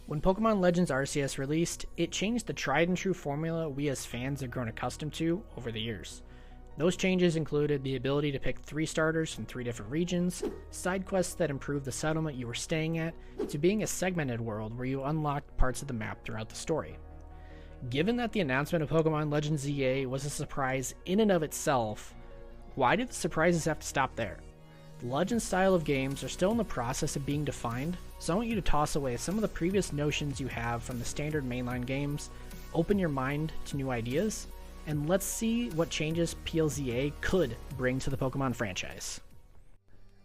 When Pokemon Legends Arceus released, it changed the tried and true formula we as fans have grown accustomed to over the years. Those changes included the ability to pick 3 starters from 3 different regions, side quests that improved the settlement you were staying at, to being a segmented world where you unlocked parts of the map throughout the story. Given that the announcement of Pokemon Legends ZA was a surprise in and of itself, why did the surprises have to stop there? The Legends style of games are still in the process of being defined, so I want you to toss away some of the previous notions you have from the standard mainline games, open your mind to new ideas, and let's see what changes PLZA could bring to the Pokemon franchise.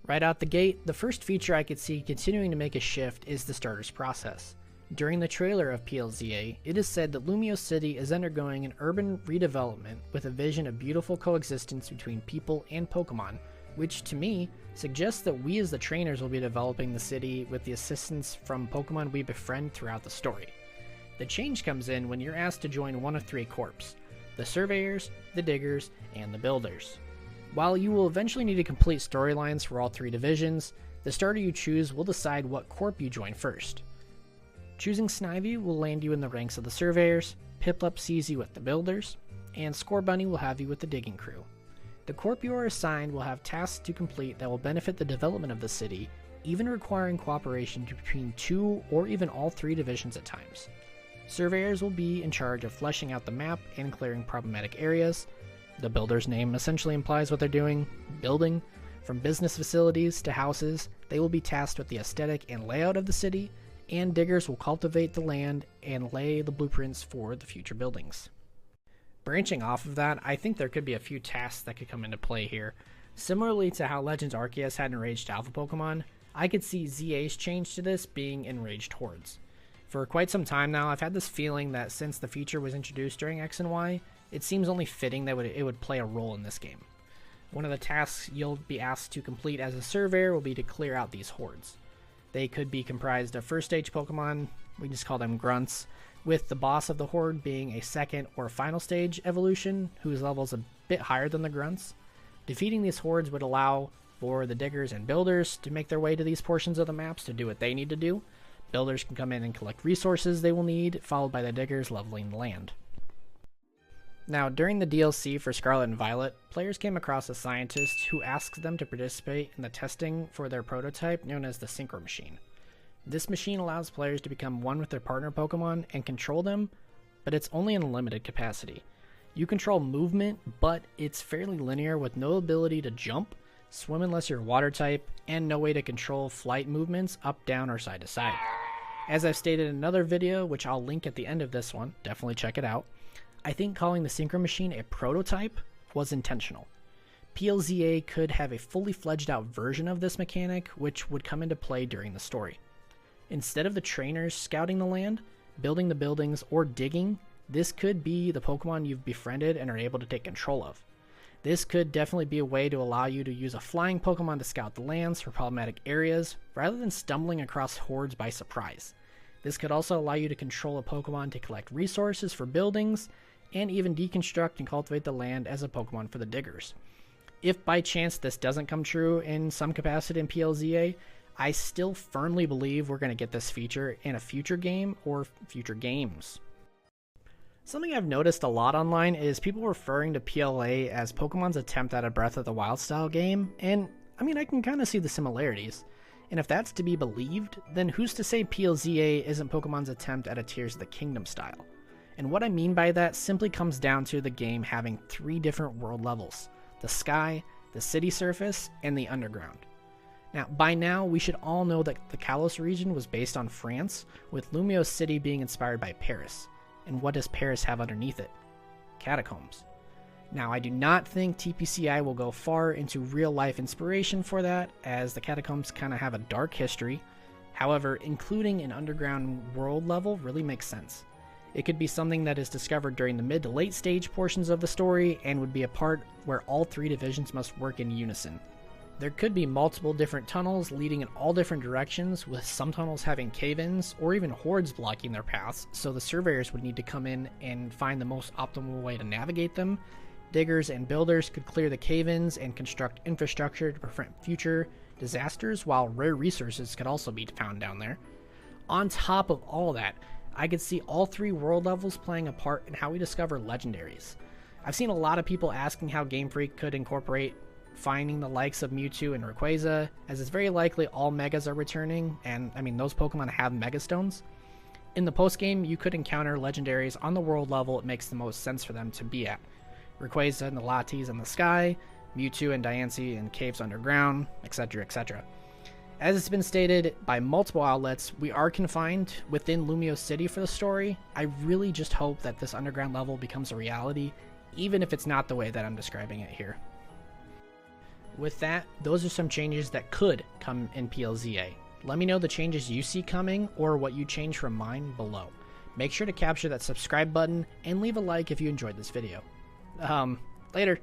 Right out the gate, the first feature I could see continuing to make a shift is the starters process. During the trailer of PLZA, it is said that Lumio City is undergoing an urban redevelopment with a vision of beautiful coexistence between people and Pokemon, which to me suggests that we as the trainers will be developing the city with the assistance from Pokemon we befriend throughout the story. The change comes in when you're asked to join one of 3 corps: the Surveyors, the Diggers, and the Builders. While you will eventually need to complete storylines for all 3 divisions, the starter you choose will decide what corp you join first. Choosing Snivy will land you in the ranks of the Surveyors, Piplup sees you with the Builders, and Scorbunny will have you with the Digging crew. The corp you are assigned will have tasks to complete that will benefit the development of the city, even requiring cooperation between 2 or even all 3 divisions at times. Surveyors will be in charge of fleshing out the map and clearing problematic areas. The Builder's name essentially implies what they're doing, building. From business facilities to houses, they will be tasked with the aesthetic and layout of the city, and Diggers will cultivate the land and lay the blueprints for the future buildings. Branching off of that, I think there could be a few tasks that could come into play here. Similarly to how Legends Arceus had enraged Alpha Pokemon, I could see ZA's change to this being enraged hordes. For quite some time now, I've had this feeling that since the feature was introduced during X and Y, it seems only fitting that it would play a role in this game. One of the tasks you'll be asked to complete as a surveyor will be to clear out these hordes. They could be comprised of first stage Pokemon, we just call them grunts, with the boss of the horde being a second or final stage evolution whose level is a bit higher than the grunts. Defeating these hordes would allow for the Diggers and Builders to make their way to these portions of the maps to do what they need to do. Builders can come in and collect resources they will need, followed by the Diggers leveling the land. Now, during the DLC for Scarlet and Violet, players came across a scientist who asks them to participate in the testing for their prototype known as the Synchro Machine. This machine allows players to become one with their partner Pokemon and control them, but it's only in a limited capacity. You control movement, but it's fairly linear with no ability to jump, swim unless you're water type, and no way to control flight movements up, down, or side to side. As I've stated in another video, which I'll link at the end of this one, definitely check it out, I think calling the Synchro Machine a prototype was intentional. PLZA could have a fully fledged out version of this mechanic, which would come into play during the story. Instead of the trainers scouting the land, building the buildings, or digging, this could be the Pokemon you've befriended and are able to take control of. This could definitely be a way to allow you to use a flying Pokemon to scout the lands for problematic areas, rather than stumbling across hordes by surprise. This could also allow you to control a Pokemon to collect resources for buildings, and even deconstruct and cultivate the land as a Pokemon for the Diggers. If by chance this doesn't come true in some capacity in PLZA, I still firmly believe we're going to get this feature in a future game or future games. Something I've noticed a lot online is people referring to PLA as Pokemon's attempt at a Breath of the Wild style game, and I can kind of see the similarities. And if that's to be believed, then who's to say PLZA isn't Pokemon's attempt at a Tears of the Kingdom style? And what I mean by that simply comes down to the game having 3 different world levels: the sky, the city surface, and the underground. Now, by now, we should all know that the Kalos region was based on France, with Lumio City being inspired by Paris. And what does Paris have underneath it? Catacombs. Now, I do not think TPCI will go far into real-life inspiration for that, as the catacombs kind of have a dark history. However, including an underground world level really makes sense. It could be something that is discovered during the mid to late stage portions of the story and would be a part where all 3 divisions must work in unison. There could be multiple different tunnels leading in all different directions, with some tunnels having cave-ins or even hordes blocking their paths, so the surveyors would need to come in and find the most optimal way to navigate them. Diggers and builders could clear the cave-ins and construct infrastructure to prevent future disasters, while rare resources could also be found down there. On top of all that, I could see all 3 world levels playing a part in how we discover legendaries. I've seen a lot of people asking how Game Freak could incorporate finding the likes of Mewtwo and Rayquaza, as it's very likely all Megas are returning, and I mean those Pokemon have Mega Stones. In the post-game, you could encounter legendaries on the world level it makes the most sense for them to be at. Rayquaza and the Latis in the sky, Mewtwo and Diancie in caves underground, etc, etc. As it's been stated by multiple outlets, we are confined within Lumio City for the story. I really just hope that this underground level becomes a reality, even if it's not the way that I'm describing it here. With that, those are some changes that could come in PLZA. Let me know the changes you see coming or what you change from mine below. Make sure to capture that subscribe button and leave a like if you enjoyed this video. Later.